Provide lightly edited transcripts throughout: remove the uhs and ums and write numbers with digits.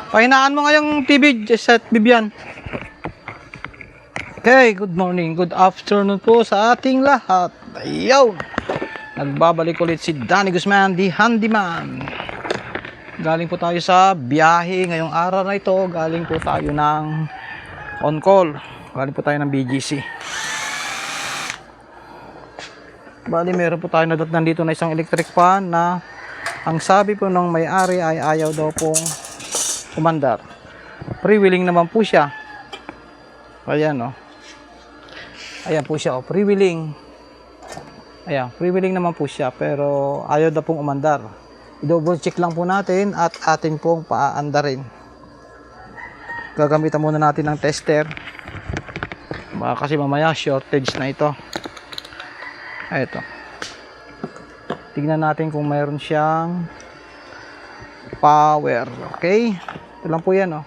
Pahinaan mo ngayong TV set, Bibian. Okay, good morning, good afternoon po sa ating lahat. Ayaw! Nagbabalik ulit si Danny Guzman, the handyman. Galing po tayo sa biyahe ngayong araw na ito. Galing po tayo ng on call. Galing po tayo ng BGC. Bali, meron po tayo nadatnan dito na isang electric fan na ang sabi po ng may-ari ay ayaw daw pong umandar. Freewheeling naman po siya. Ayan o. Ayan po siya o. Freewheeling. Ayan. Freewheeling naman po siya. Pero ayaw daw pong umandar. I-double check lang po natin at atin pong paaandarin. Gagamitan muna natin ng tester. Baka kasi mamaya shortage na ito. Ito. Tignan natin kung mayroon siyang power. Okay. Ito lang po yan, oh.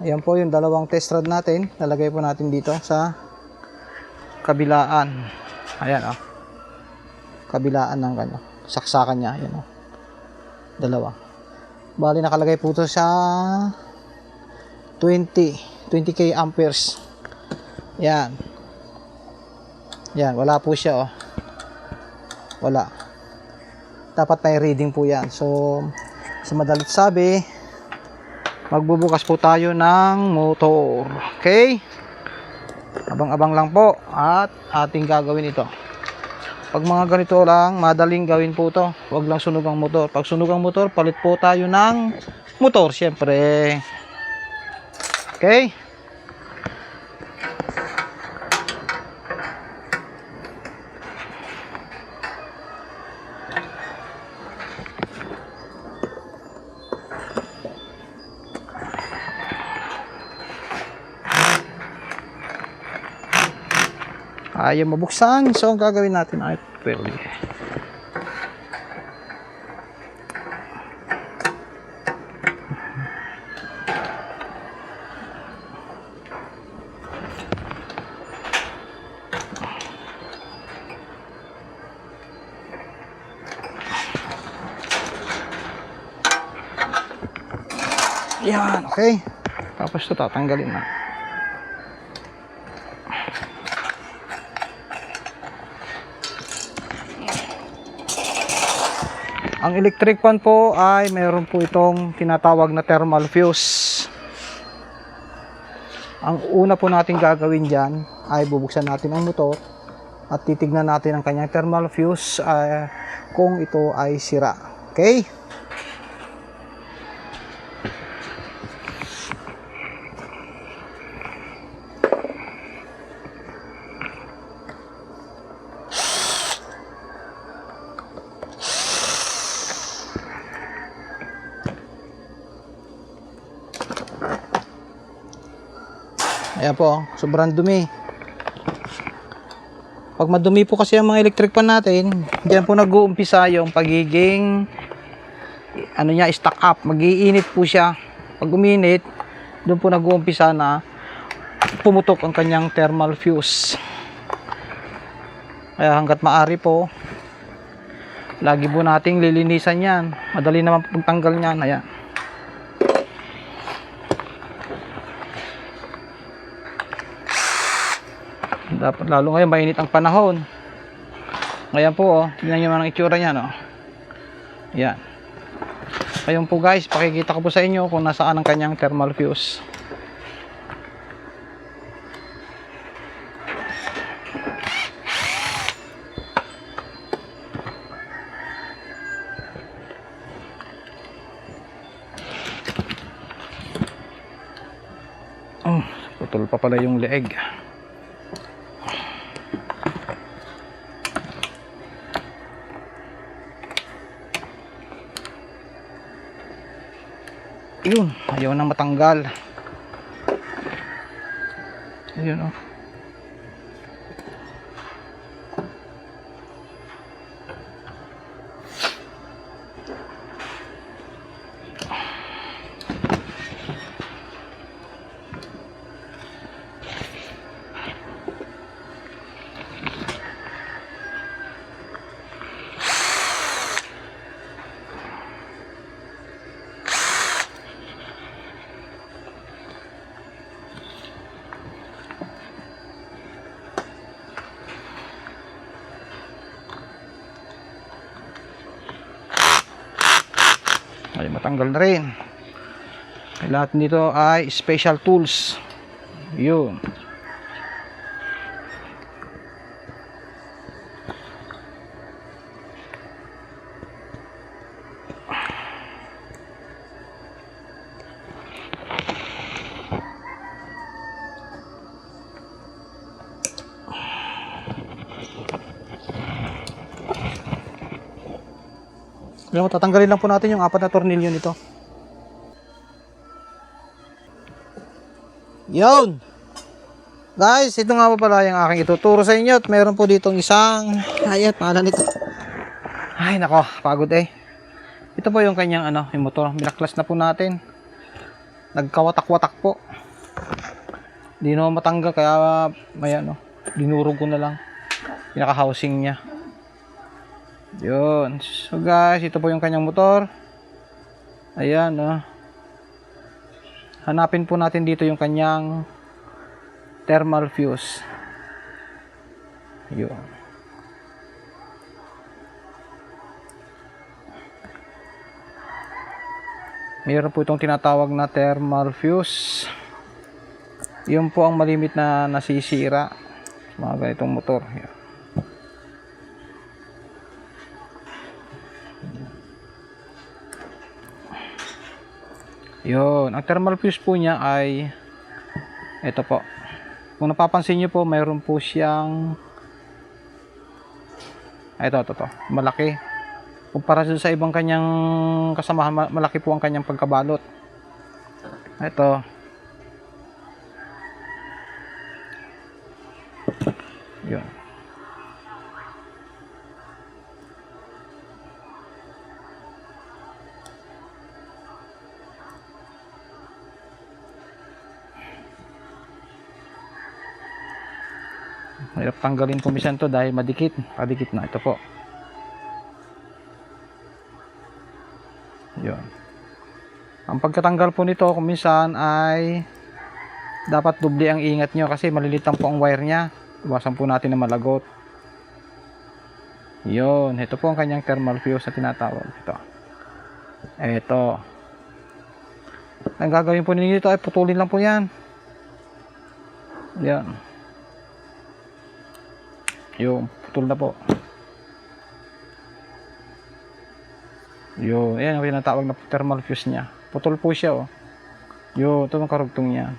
Ayan po yung dalawang test rod natin. Lalagay po natin dito sa kabilaan. Ayan, oh. Kabilaan ng ano, saksakan niya. Ayan, oh. Dalawa. Bali, nakalagay po ito sa 20k amperes. Ayan. Ayan, wala po siya, oh. Wala. Dapat may reading po yan. So, sa madalit sabi, magbubukas po tayo ng motor. Okay? Abang-abang lang po at ating gagawin ito. Pag mga ganito lang, madaling gawin po ito. Huwag lang sunog ang motor. Pag sunog ang motor, palit po tayo ng motor, syempre. Okay? Ayaw mabuksan, so ang gagawin natin ay pwede. Yan, okay. Tapos ito tatanggalin na. Ang electric fan po ay mayroon po itong tinatawag na thermal fuse. Ang una po natin gagawin dyan ay bubuksan natin ang motor at titignan natin ang kanyang thermal fuse kung ito ay sira. Okay? Ayan po, sobrang dumi. Pag madumi po kasi ang mga electric pan natin, diyan po nag-uumpisa yung pagiging ano niya, stack up. Mag-iinit po siya. Pag uminit, doon po nag-uumpisa na pumutok ang kanyang thermal fuse. Kaya hanggat maaari po, lagi po nating lilinisan yan. Madali naman pagtanggal niyan. Ayan. Dapat lalo ngayon mainit ang panahon. Ngayon po, oh, tingnan niyo man ang itsura niya, no. Yan. Ayun po guys, pakikita ko po sa inyo kung nasaan ang kanyang thermal fuse. Oh, putol pa pala yung leeg. Yun, ayaw nang matanggal. Ayun, oh. Ay, matanggal na rin. Lahat nito ay special tools. Yun. Alam mo, tatanggalin lang po natin yung 4 na tornilyo nito. Yun! Guys, ito nga po pala yung aking ituturo sa inyo. At meron po ditong isang... Ay, pangalan nito. Ay, nako, pagod eh. Ito po yung kanyang yung motor. Binaklas na po natin. Nagkawatak-watak po. Di na matanggal, kaya may dinurog ko na lang. Pinaka-housing niya. Yun. So guys, ito po yung kanyang motor. Ayan, hanapin po natin dito yung kanyang thermal fuse. Yun. Mayroon po itong tinatawag na thermal fuse. Yun po ang malimit na nasisira sa mga ganitong motor. Yun. Yun, ang thermal fuse po niya ay ito po. Kung napapansin niyo po, mayroon po siyang ito, malaki. Kumpara sa ibang kanyang kasamahan, malaki po ang kanyang pagkabalot. Ito. Yun. Mahirap tanggalin po minsan to dahil madikit na. Ito po. Yun. Ang pagkatanggal po nito kung minsan ay dapat doble ang ingat nyo kasi malilitan po ang wire nya. Iwasan po natin na malagot. Yun. Ito po ang kanyang thermal fuse na tinatawag. Ito. Ang gagawin po ninyo dito ay putulin lang po yan. Yan. Yung putol na po. Yun, ayan yung tinatawag na thermal fuse nya. Putol po siya oh. Yun, ito yung karugtong nya.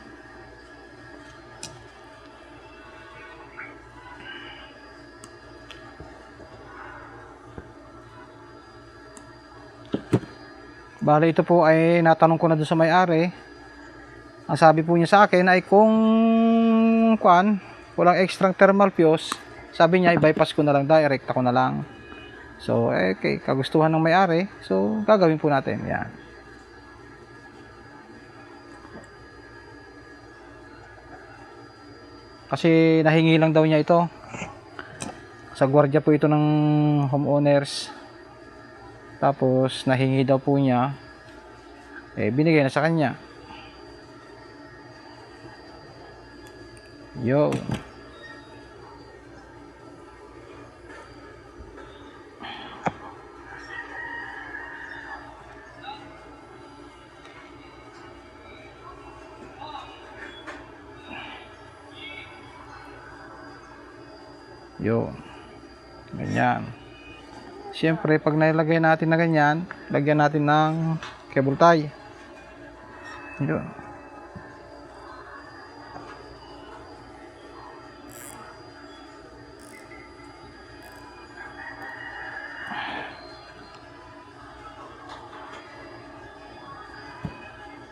Bale ito po ay natanong ko na doon sa may-ari. Ang sabi po niya sa akin ay kung walang extra thermal fuse, sabi niya i-bypass ko na lang, direct ako na lang. So, okay, kagustuhan ng may-ari. So, gagawin po natin. Yan. Kasi nahingi lang daw niya ito. Sa gwardiya po ito ng homeowners. Tapos, nahingi daw po niya. Binigay na sa kanya. Yo. Yun. Ganyan. Siyempre, pag nailagay natin na ganyan, lagyan natin ng cable tie. Yun.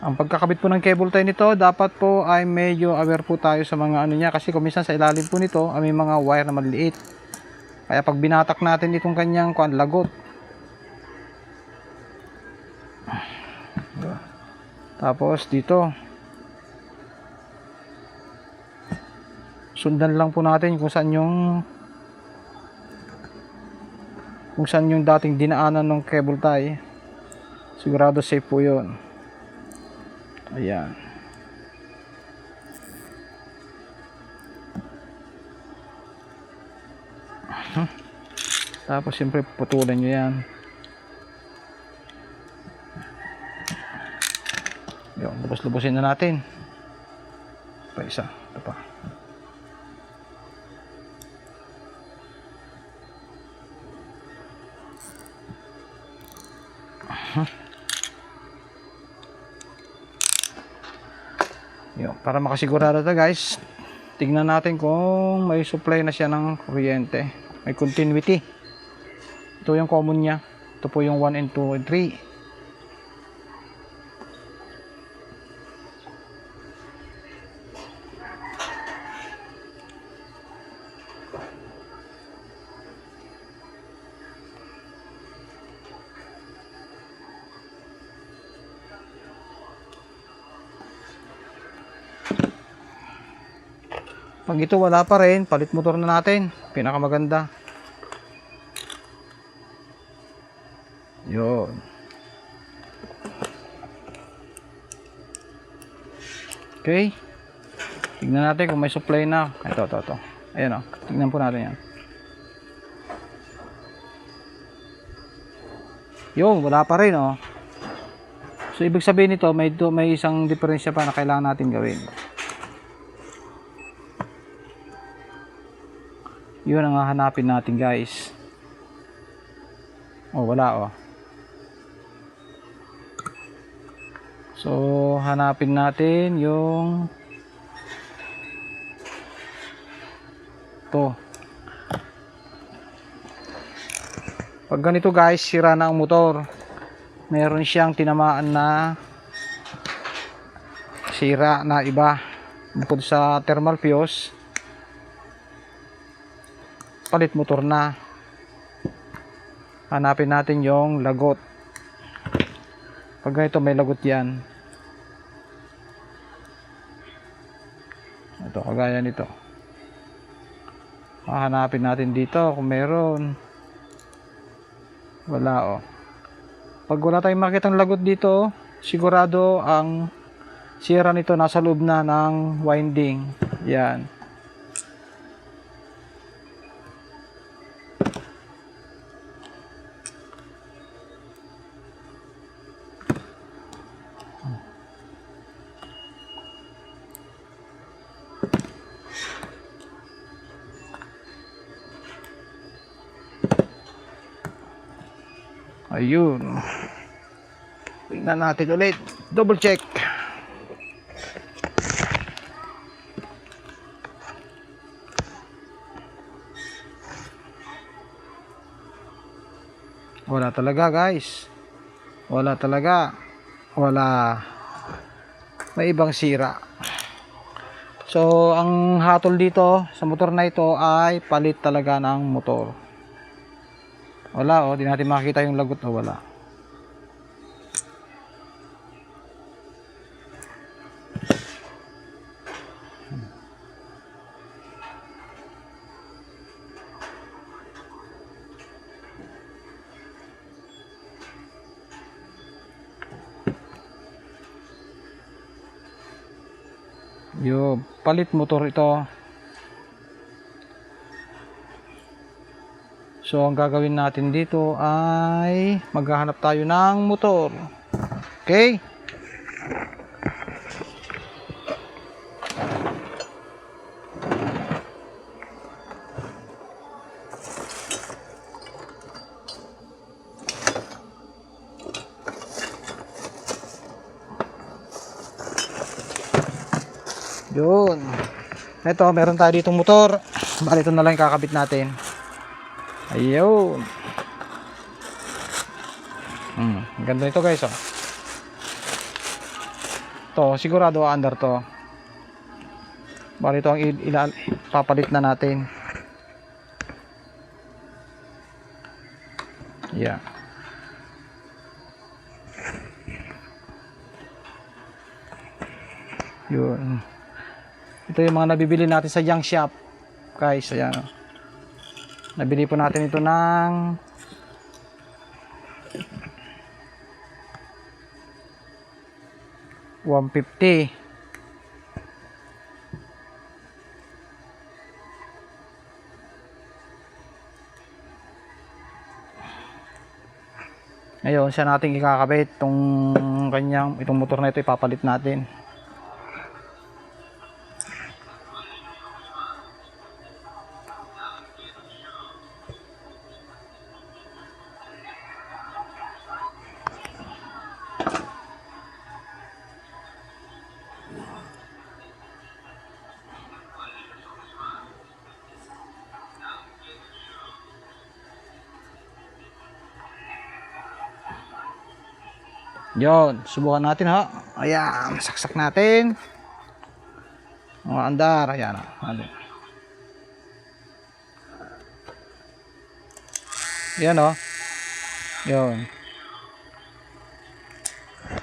Ang pagkakabit po ng cable tie nito, dapat po ay medyo aware po tayo sa mga niya kasi kung minsan sa ilalim po nito ay may mga wire na maliliit. Kaya pag binatak natin itong kanyang lagot. Tapos dito sundan lang po natin kung saan yung dating dinaanan ng cable tie. Sigurado safe po 'yon. Ayan. Tapos siyempre putulin nyo yan. Tapos lubusin na natin. Pa isa. Ito pa. Yun, para makasigurado ta guys, tignan natin kung may supply na siya ng kuryente, may continuity. Ito yung common niya, ito po yung 1 and 2 and 3. Pag ito wala pa rin, palit motor na natin. Pinakamaganda. Yun. Okay. Tignan natin kung may supply na. Ito. Ayan o. Tignan po natin yan. Yun, wala pa rin o. So, ibig sabihin nito, may isang diferensya pa na kailangan natin gawin. Yun ang hahanapin natin guys. Oh, wala oh. So, hanapin natin yung to. Pag ganito guys, sira na ang motor. Meron siyang tinamaan na sira na iba. Bukod sa thermal fuse, palit motor na. Hanapin natin yung lagot. Pag ganito may lagot yan. Ito, kagaya nito. Hanapin natin dito kung meron. Wala oh. Pag wala tayong makitang lagot dito, sigurado ang sira nito nasa loob na ng winding. Yan. Ayun. Tingnan natin ulit. Double check. Wala talaga guys. Wala talaga. Wala. May ibang sira. So, ang hatol dito sa motor na ito ay palit talaga ng motor. Wala oh, di natin makikita yung lagot o wala. Yo, palit motor ito. So, ang gagawin natin dito ay maghahanap tayo ng motor. Okay? Yun. Ito, meron tayo ditong motor. Bali, ito na lang yung kakabit natin. Ayun. Ganda nito guys oh. To, sigurado under to. Bali, ito ang papalit na natin. Yeah. Yun. Ito yung mga nabibili natin sa junk shop guys, ayan oh. Nabili po natin ito ng 150. Ngayon, siya nating ikakabit itong motor na ito, ipapalit natin. Yon, subukan natin ha. Ayan, saksak natin. Mga andar, ayan. Yan o. Yon.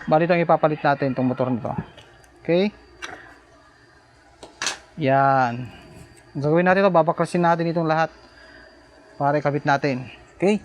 Bali itong ipapalit natin itong motor nito. Okay? Yan. Gagawin natin ito, babaklasin natin itong lahat para ikabit natin. Okay?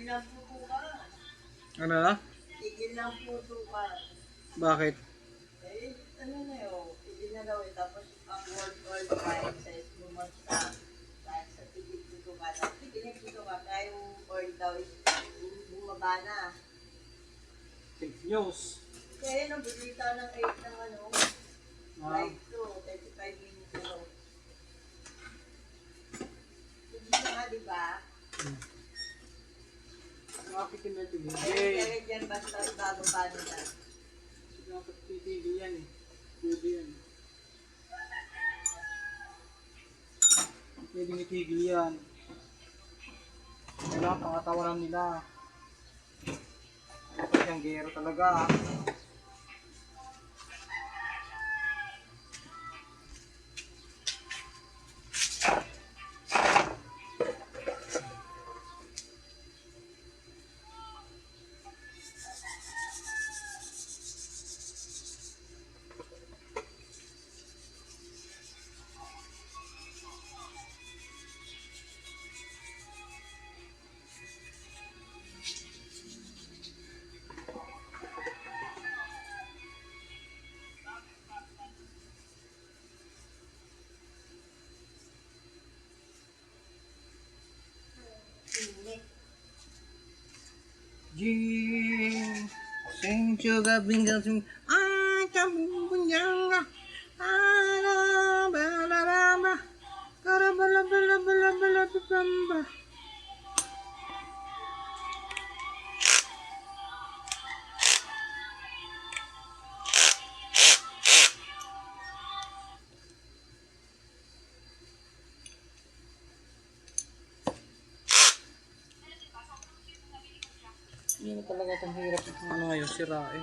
lang po bukas. Ano na? Tigil lang po bukas. Bakit? Eh, ano na yun? Tigil na daw eh. Tapos ang world price says bumagsak. Dahil sa tigil po ka na. Tigil na po ka. Kaya yung oil daw is bumaba na. Fake news. Kaya nung bibita ng 8 ng ano, live to, 35 minutes ago. Tigil na nga, di ba? Nakapit na ito. Kaya dyan basta ibababa nila. Dapat titigil yan eh. Pwede yan. Pwede itigil yan. Kailangan pangatawanan nila. Dapat yung gero talaga. Jing, sing juga binggal sing, kambing bunjanga, bala, karabala bala bala bala bamba. Hindi na talaga itong hirap ng ano ngayon, sira eh.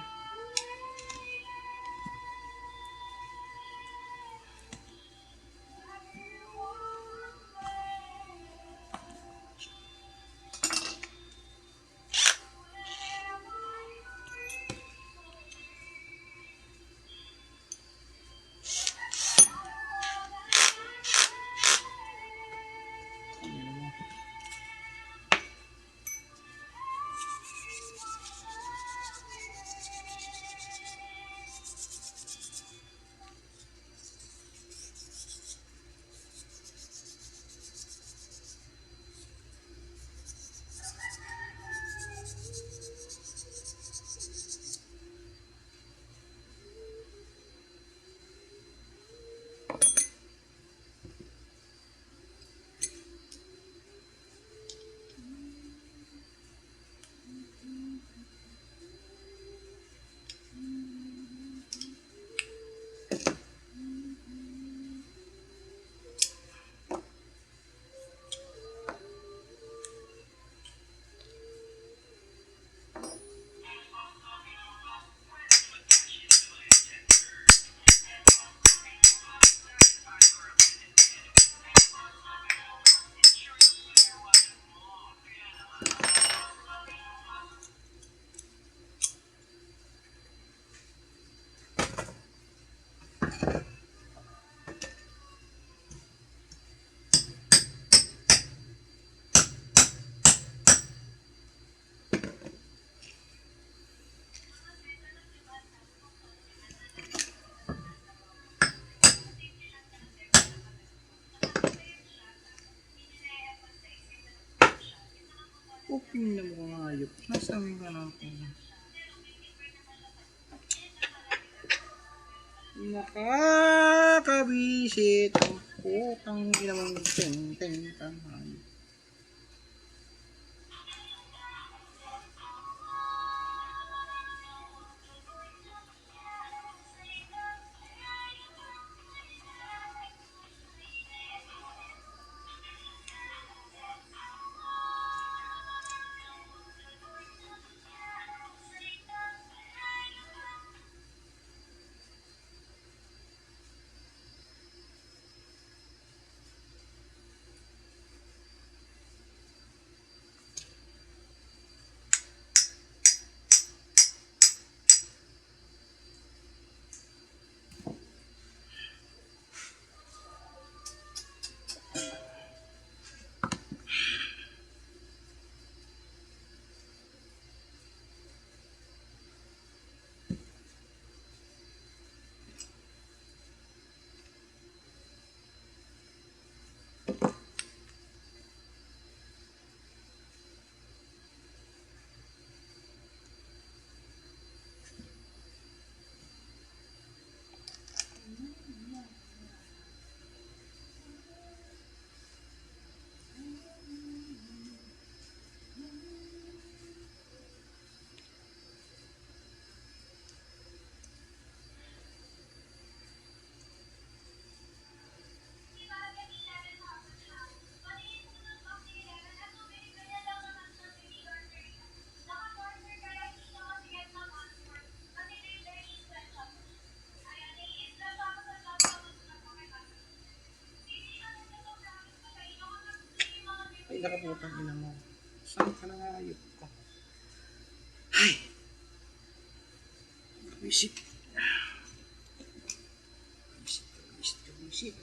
Uping na mga hayop. Nasaan ka natin? Nakakabisit ang putang ginawang ting-ting-tang hayop. ka na putang ina mo. Saan ka na nga ayop ko? Ay! Visit. Visit.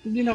Hindi